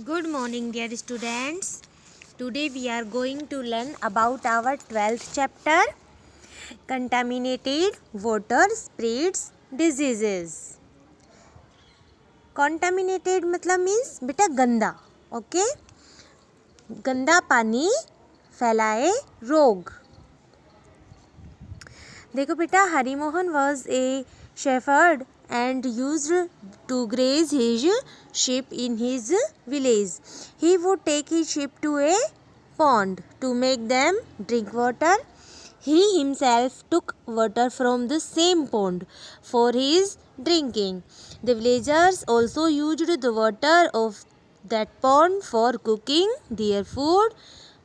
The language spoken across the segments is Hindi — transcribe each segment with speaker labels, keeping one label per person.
Speaker 1: Good morning, dear students. Today we are going to learn about our 12th chapter, Contaminated Water Spreads Diseases. Contaminated मतलब मीन्स बेटा गंदा, ओके? गंदा पानी फैलाए रोग. देखो बेटा, Harimohan was a shepherd and used to graze his sheep in his village. He would take his sheep to a pond to make them drink water. He himself took water from the same pond for his drinking. The villagers also used the water of that pond for cooking their food,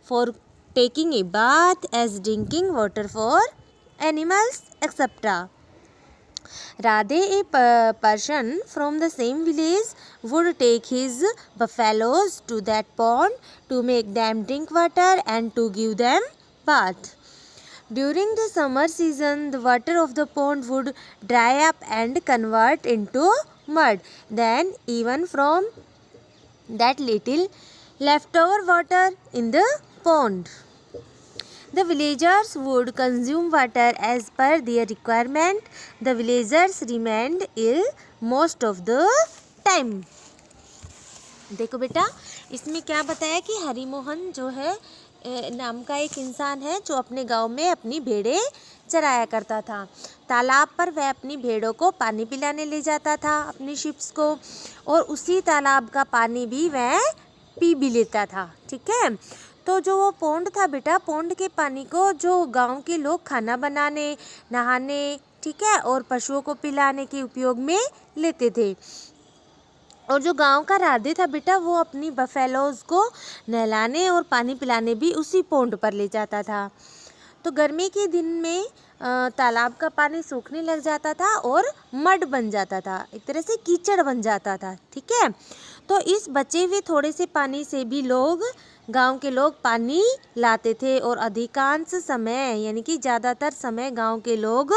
Speaker 1: for taking a bath, as drinking water for animals, etc. Radhe, a person from the same village, would take his buffaloes to that pond to make them drink water and to give them bath. During the summer season, the water of the pond would dry up and convert into mud. Then, even from that little leftover water in the pond, the villagers would consume water as per their requirement. The villagers remained ill most of the time. देखो बेटा, इसमें क्या बताया कि हरिमोहन जो है नाम का एक इंसान है जो अपने गांव में अपनी भेड़ें चराया करता था. तालाब पर वह अपनी भेड़ों को पानी पिलाने ले जाता था, अपनी शिप्स को, और उसी तालाब का पानी भी वह पी भी लेता था. ठीक है. तो जो वो पोंड था बेटा, पोंड के पानी को जो गांव के लोग खाना बनाने, नहाने, ठीक है, और पशुओं को पिलाने के उपयोग में लेते थे. और जो गांव का राधे था बेटा, वो अपनी बफेलोज को नहलाने और पानी पिलाने भी उसी पोंड पर ले जाता था. तो गर्मी के दिन में तालाब का पानी सूखने लग जाता था और मड बन जाता था, एक तरह से कीचड़ बन जाता था. ठीक है. तो इस बचे हुए थोड़े से पानी से भी गांव के लोग पानी लाते थे, और अधिकांश समय यानी कि ज़्यादातर समय गांव के लोग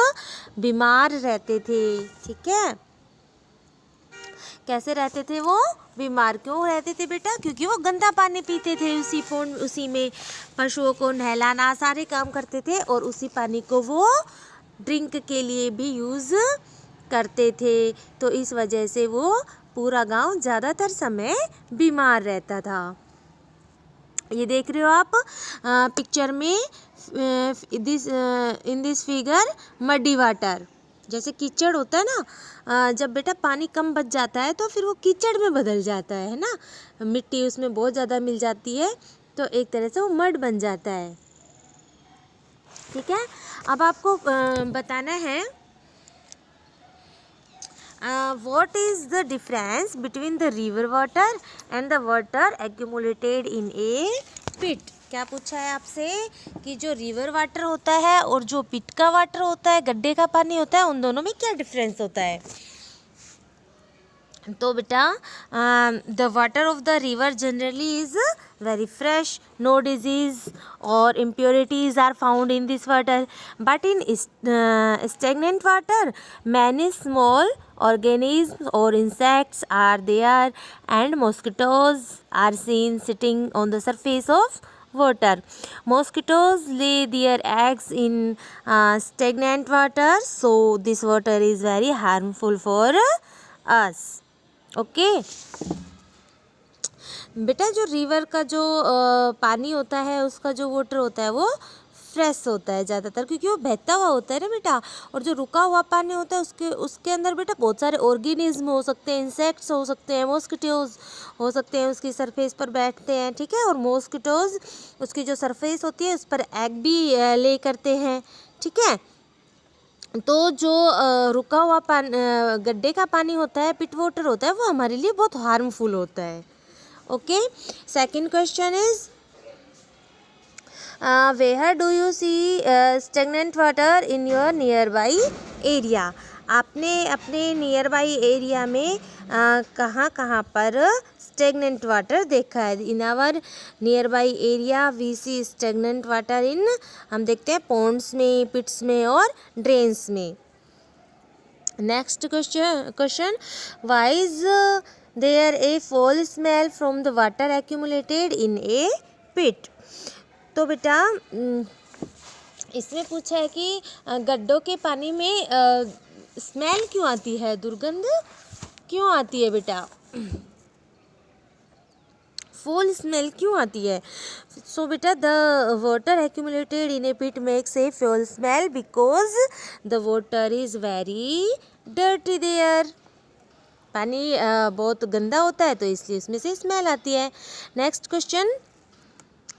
Speaker 1: बीमार रहते थे. ठीक है. कैसे रहते थे वो? बीमार. क्यों रहते थे बेटा? क्योंकि वो गंदा पानी पीते थे. उसी में पशुओं को नहलाना, सारे काम करते थे, और उसी पानी को वो ड्रिंक के लिए भी यूज़ करते थे. तो इस वजह से वो पूरा गांव ज़्यादातर समय बीमार रहता था. ये देख रहे हो आप पिक्चर में, in this figure muddy water. जैसे कीचड़ होता है ना, जब बेटा पानी कम बच जाता है तो फिर वो कीचड़ में बदल जाता है ना, मिट्टी उसमें बहुत ज़्यादा मिल जाती है, तो एक तरह से वो मड बन जाता है. ठीक है. अब आपको बताना है what is the difference between the river water and the water accumulated in a pit. क्या पूछा है आपसे कि जो रिवर वाटर होता है और जो पिट का वाटर होता है, गड्ढे का पानी होता है, उन दोनों में क्या डिफरेंस होता है. तो बेटा, the water of the river generally is very fresh, no disease or impurities are found in this water, but in stagnant water many small organisms or insects are there, and mosquitoes are seen sitting on the surface of water. Mosquitoes lay their eggs in stagnant water, so this water is very harmful for us. Okay. बेटा, जो रिवर का जो पानी होता है, उसका जो वाटर होता है वो फ्रेश होता है ज़्यादातर, क्योंकि वो बहता हुआ होता है ना बेटा. और जो रुका हुआ पानी होता है उसके अंदर बेटा बहुत सारे ऑर्गेनिज्म हो सकते हैं, इंसेक्ट्स हो सकते हैं, मॉस्किटोज हो सकते हैं, उसकी सरफेस पर बैठते हैं. ठीक है. और मॉस्किटोज उसकी जो सरफेस होती है उस पर एग भी ले करते हैं. ठीक है. तो जो रुका हुआ गड्ढे का पानी होता है, पिट वाटर होता है, वो हमारे लिए बहुत हार्मफुल होता है. Okay. Second question is where do you see stagnant water in your nearby area. आपने अपने नियर बाई एरिया में कहाँ कहाँ पर स्टेगनेंट वाटर देखा है. In our nearby area we see stagnant water in, हम देखते हैं पॉन्ड्स में, पिट्स में और ड्रेन्स में. Next question, why is there a foul smell from the water accumulated in a pit. तो बेटा इसमें पूछा है कि गड्ढों के पानी में स्मेल क्यों आती है, दुर्गंध क्यों आती है बेटा, फॉल स्मेल क्यों आती है। सो बेटा the water accumulated in a pit makes a foul smell because the water is very dirty there. पानी बहुत गंदा होता है तो इसलिए उसमें से स्मेल आती है। Next question,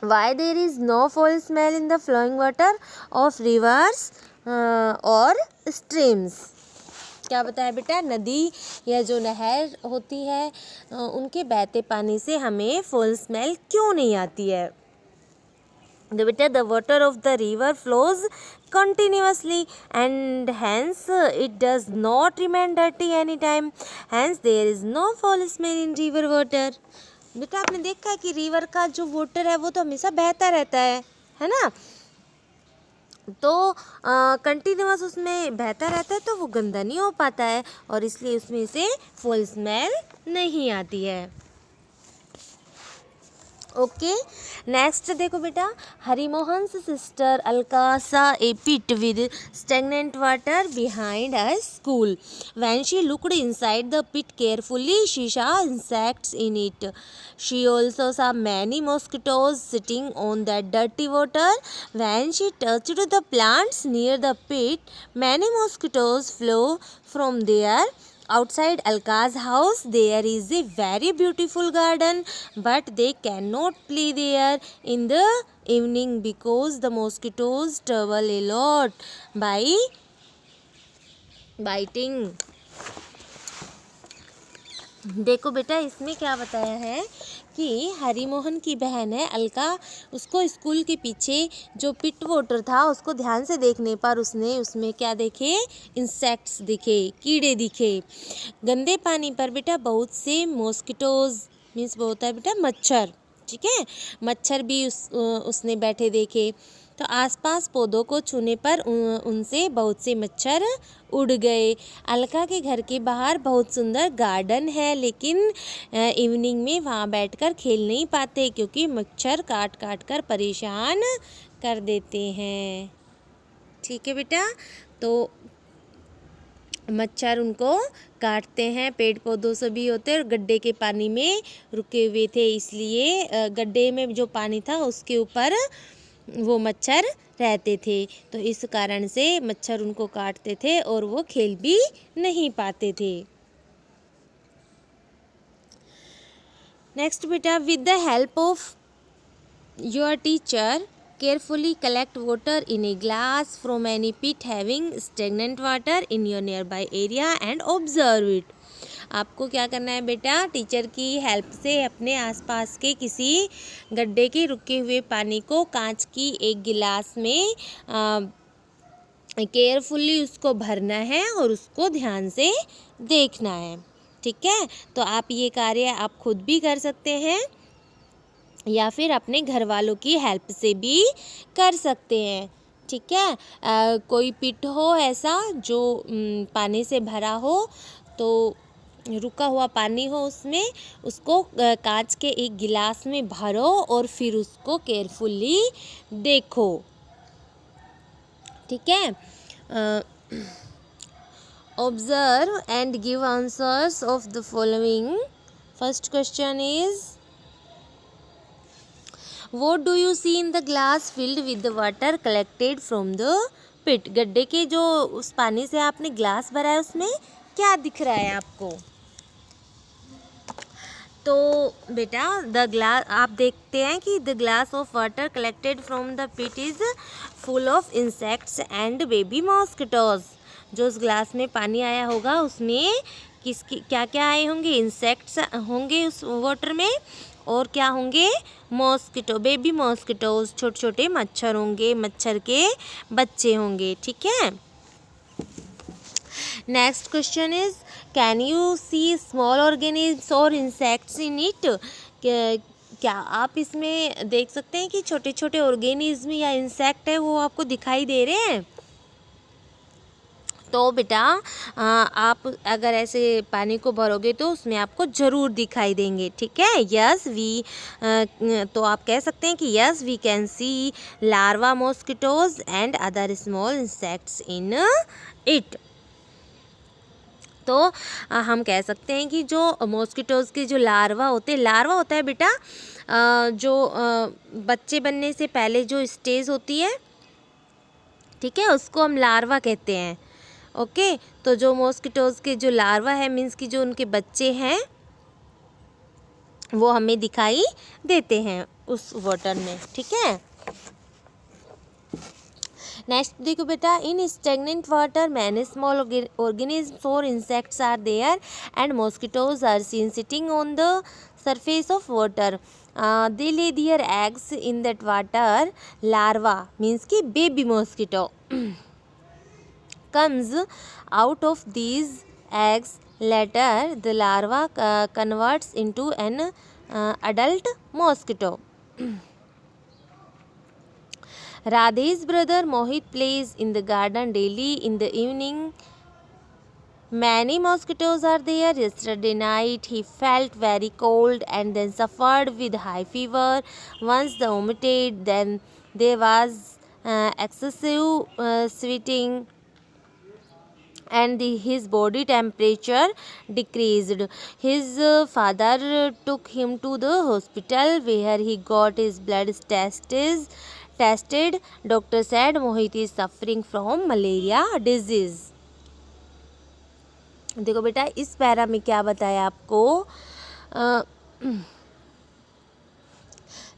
Speaker 1: why there is no foul smell in the flowing water of rivers और स्ट्रीम्स। क्या बताया बेटा, नदी या जो नहर होती है उनके बहते पानी से हमें फॉल स्मेल क्यों नहीं आती है। तो बेटा the water of the river flows continuously and hence it does not remain dirty anytime, hence there is no foul smell in river water। बेटा आपने देखा है कि रिवर का जो वाटर है वो तो हमेशा बहता रहता है ना, तो कंटिन्यूअस उसमें बहता रहता है तो वो गंदा नहीं हो पाता है और इसलिए उसमें से फॉल स्मेल नहीं आती है। ओके नेक्स्ट देखो बेटा, हरिमोहन्स sister Alka saw a pit with stagnant water behind a school. When she looked inside the pit carefully she saw insects in it. She also saw many mosquitoes sitting on that dirty water. When she touched the plants near the pit, many mosquitoes flew from there. Outside Alka's house there is a very beautiful garden, but they cannot play there in the evening because the mosquitoes trouble a lot by biting। देखो बेटा इसमें क्या बताया है कि हरिमोहन की बहन है अलका, उसको स्कूल के पीछे जो पिट वाटर था उसको ध्यान से देखने पर उसने उसमें क्या देखे, इंसेक्ट्स दिखे, कीड़े दिखे। गंदे पानी पर बेटा बहुत से मॉस्किटोज मीन्स वो होता है बेटा मच्छर, ठीक है, मच्छर भी उसने बैठे देखे। तो आसपास पौधों को छूने पर उनसे बहुत से मच्छर उड़ गए। अलका के घर के बाहर बहुत सुंदर गार्डन है लेकिन इवनिंग में वहाँ बैठकर खेल नहीं पाते क्योंकि मच्छर काट काट कर परेशान कर देते हैं। ठीक है बेटा, तो मच्छर उनको काटते हैं, पेड़ पौधों से भी होते हैं और गड्ढे के पानी में रुके हुए थे इसलिए गड्ढे में जो पानी था उसके ऊपर वो मच्छर रहते थे, तो इस कारण से मच्छर उनको काटते थे और वो खेल भी नहीं पाते थे। नेक्स्ट बेटा, with the help of your teacher carefully collect water in a glass from any pit having stagnant water in your nearby area and observe it। आपको क्या करना है बेटा, टीचर की हेल्प से अपने आसपास के किसी गड्ढे के रुके हुए पानी को कांच की एक गिलास में केयरफुली उसको भरना है और उसको ध्यान से देखना है। ठीक है, तो आप ये कार्य आप खुद भी कर सकते हैं या फिर अपने घर वालों की हेल्प से भी कर सकते हैं। ठीक है, कोई पिट हो ऐसा जो पानी से भरा हो, तो रुका हुआ पानी हो उसमें, उसको कांच के एक गिलास में भरो और फिर उसको केयरफुली देखो। ठीक है, observe and give answers of the following. First question is What do you see in the glass filled with the water collected from the pit? गड्ढे के जो उस पानी से आपने ग्लास भरा है उसमें क्या दिख रहा है आपको? तो बेटा द ग्लास आप देखते हैं कि the glass of water collected from the pit is full of insects and baby mosquitoes. जो उस ग्लास में पानी आया होगा उसमें किसकी क्या क्या आए होंगे, इंसेक्ट्स होंगे उस वाटर में और क्या होंगे, मॉस्किटो, बेबी मॉस्किटोज, छोटे छोटे मच्छर होंगे, मच्छर के बच्चे होंगे। ठीक है, next question is can you see small organism और इंसेक्ट्स इन इट? क्या आप इसमें देख सकते हैं कि छोटे छोटे ऑर्गेनिज्म या इंसेक्ट है वो आपको दिखाई दे रहे हैं? तो बेटा आप अगर ऐसे पानी को भरोगे तो उसमें आपको ज़रूर दिखाई देंगे, ठीक है। यस वी तो आप कह सकते हैं कि yes we can see larva mosquitoes and other small insects in it. तो हम कह सकते हैं कि जो मॉस्किटोज़ के जो लार्वा होता है बेटा जो बच्चे बनने से पहले जो स्टेज होती है, ठीक है, उसको हम लार्वा कहते हैं। ओके, तो जो मॉस्किटोज़ के जो लार्वा है मीन्स कि जो उनके बच्चे हैं वो हमें दिखाई देते हैं उस वाटर में, ठीक है। नेक्स्ट देखो बेटा, in stagnant water many small organism और insects are there and mosquitoes are seen sitting on the surface of water. They lay their eggs in that water. Larva means कि baby mosquito comes out of these eggs. Later the larva converts into an adult mosquito. Radhe's brother Mohit plays in the garden daily in the evening. Many mosquitoes are there. Yesterday night he felt very cold and then suffered with high fever. Once the vomited, then there was excessive sweating and his body temperature decreased. His father took him to the hospital where he got his blood tested. Doctor said Mohit is suffering from malaria disease. देखो बेटा इस पैरा में क्या बताया आपको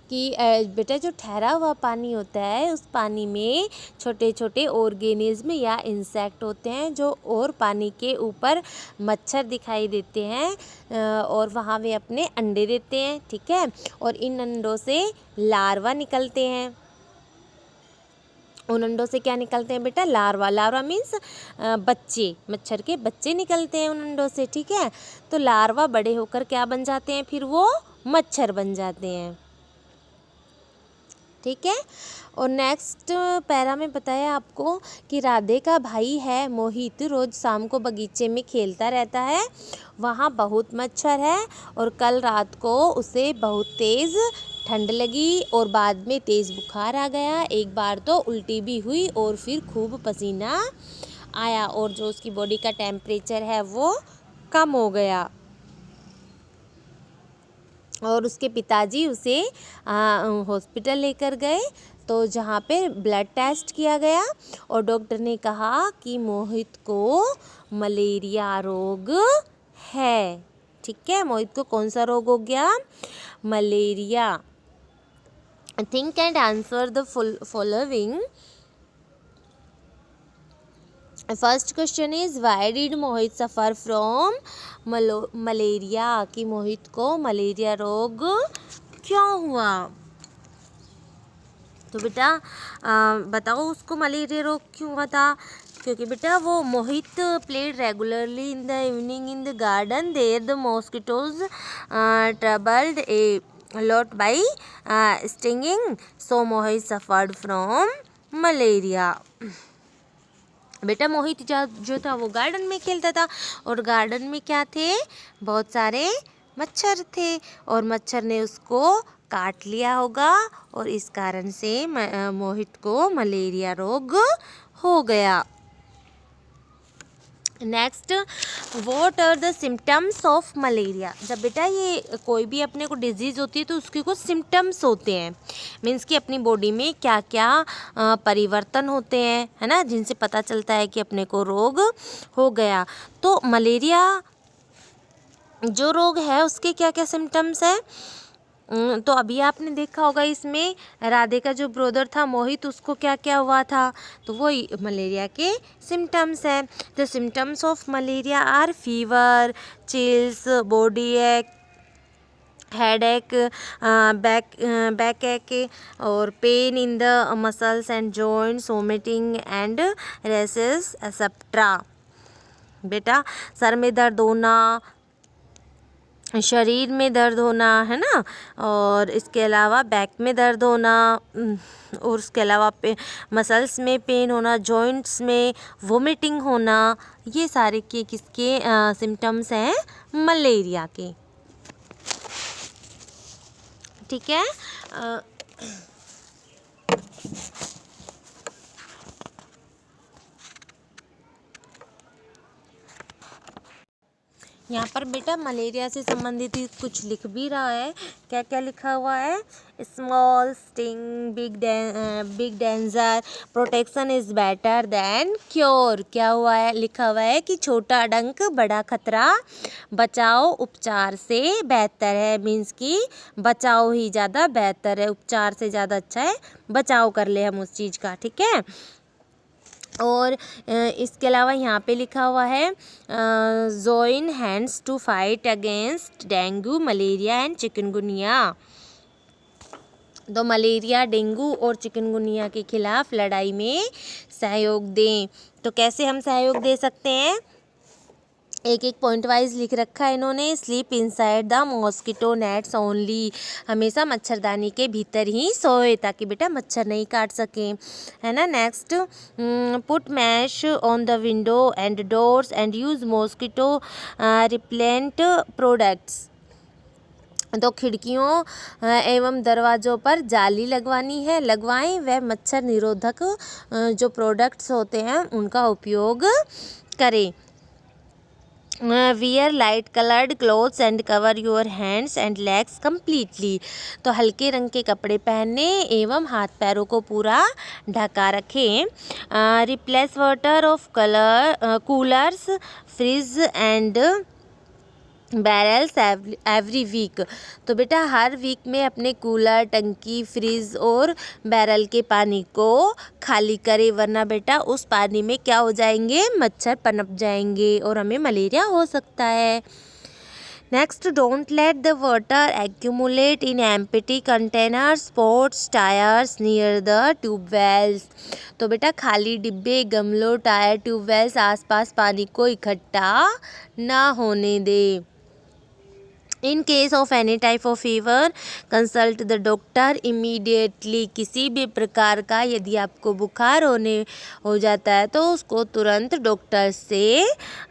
Speaker 1: कि बेटा जो ठहरा हुआ पानी होता है उस पानी में छोटे छोटे ऑर्गेनिज्म या इंसेक्ट होते हैं जो और पानी के ऊपर मच्छर दिखाई देते हैं और वहाँ वे अपने अंडे देते हैं, ठीक है। और इन अंडों से लार्वा निकलते हैं। उन अंडों से क्या निकलते हैं बेटा? लार्वा मीन्स बच्चे, मच्छर के बच्चे निकलते हैं उन अंडों से, ठीक है। तो लार्वा बड़े होकर क्या बन जाते हैं? फिर वो मच्छर बन जाते हैं, ठीक है। और नेक्स्ट पैरा में बताया आपको कि राधे का भाई है मोहित रोज़ शाम को बगीचे में खेलता रहता है, वहाँ बहुत मच्छर है और कल रात को उसे बहुत तेज़ ठंड लगी और बाद में तेज़ बुखार आ गया। एक बार तो उल्टी भी हुई और फिर खूब पसीना आया और जो उसकी बॉडी का टेम्परेचर है वो कम हो गया और उसके पिताजी उसे हॉस्पिटल लेकर गए तो जहाँ पे ब्लड टेस्ट किया गया और डॉक्टर ने कहा कि मोहित को मलेरिया रोग है, ठीक है। मोहित को कौन सा रोग हो गया? Malaria. Think and answer the following. First question is why did Mohit suffer from malaria, कि मोहित को मलेरिया रोग क्यों हुआ? तो बेटा बताओ उसको मलेरिया रोग क्यों हुआ था? क्योंकि बेटा वो Mohit played regularly in the evening in the garden there the mosquitoes troubled a lot by stinging, so Mohit suffered from malaria. बेटा मोहित जो था वो गार्डन में खेलता था और गार्डन में क्या थे? बहुत सारे मच्छर थे और मच्छर ने उसको काट लिया होगा और इस कारण से मोहित को मलेरिया रोग हो गया। Next, what are the symptoms of malaria? जब बेटा ये कोई भी अपने को डिजीज़ होती है तो उसके कुछ सिम्टम्स होते हैं, मीन्स कि अपनी बॉडी में क्या क्या परिवर्तन होते हैं, है ना, जिनसे पता चलता है कि अपने को रोग हो गया। तो मलेरिया जो रोग है उसके क्या क्या सिम्टम्स हैं? तो अभी आपने देखा होगा इसमें राधे का जो ब्रदर था मोहित, उसको क्या क्या हुआ था? तो वो मलेरिया के सिम्टम्स हैं। The symptoms of malaria are fever, chills, body ache, headache, backache और pain in the muscles and joints, vomiting and rashes etcetera. बेटा सर में दर्द होना, शरीर में दर्द होना, है ना, और इसके अलावा बैक में दर्द होना, और उसके अलावा मसल्स में पेन होना, जॉइंट्स में वोमिटिंग होना, ये सारे के किसके सिम्टम्स हैं, मलेरिया के। ठीक है। यहाँ पर बेटा मलेरिया से संबंधित ही कुछ लिख भी रहा है। क्या क्या लिखा हुआ है? Small sting, big danger, protection is better than cure. क्या हुआ है? लिखा हुआ है कि छोटा डंक बड़ा खतरा, बचाव उपचार से बेहतर है। मीन्स कि बचाव ही ज़्यादा बेहतर है, उपचार से ज़्यादा अच्छा है बचाव कर ले हम उस चीज़ का। ठीक है। और इसके अलावा यहाँ पे लिखा हुआ है join hands to fight against dengue, malaria and chikungunya. तो मलेरिया, डेंगू और चिकनगुनिया के खिलाफ लड़ाई में सहयोग दें। तो कैसे हम सहयोग दे सकते हैं? एक एक पॉइंट वाइज लिख रखा है इन्होंने। Sleep inside the mosquito nets only, हमेशा मच्छरदानी के भीतर ही सोए ताकि बेटा मच्छर नहीं काट सकें, है ना। Next, put mesh on the window and doors and use mosquito repellent products. तो खिड़कियों एवं दरवाज़ों पर जाली लगवानी है, लगवाएं। वह मच्छर निरोधक जो प्रोडक्ट्स होते हैं उनका उपयोग करें। Wear light coloured clothes and cover your hands and legs completely. तो हल्के रंग के कपड़े पहने एवं हाथ पैरों को पूरा ढका रखें। Replace water of coolers, fridge and barrels every week. तो बेटा हर वीक में अपने कूलर, टंकी, फ्रिज और बैरल के पानी को खाली करें, वरना बेटा उस पानी में क्या हो जाएंगे, मच्छर पनप जाएंगे और हमें मलेरिया हो सकता है। Next, don't let the water accumulate in empty containers, pots, tyres near the tubewells. तो बेटा खाली डिब्बे, गमलों, टायर, ट्यूबवेल्स आसपास पानी को इकट्ठा ना होने दे। In case of any type of fever consult the doctor immediately. किसी भी प्रकार का यदि आपको बुखार हो जाता है तो उसको तुरंत डॉक्टर से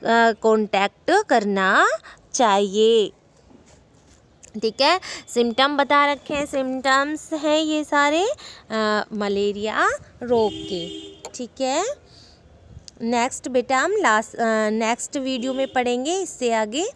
Speaker 1: कांटेक्ट करना चाहिए। ठीक है। सिम्टम बता रखे हैं, सिम्टम्स हैं ये सारे मलेरिया रोग के। ठीक है। नेक्स्ट बेटा हम नेक्स्ट वीडियो में पढ़ेंगे इससे आगे।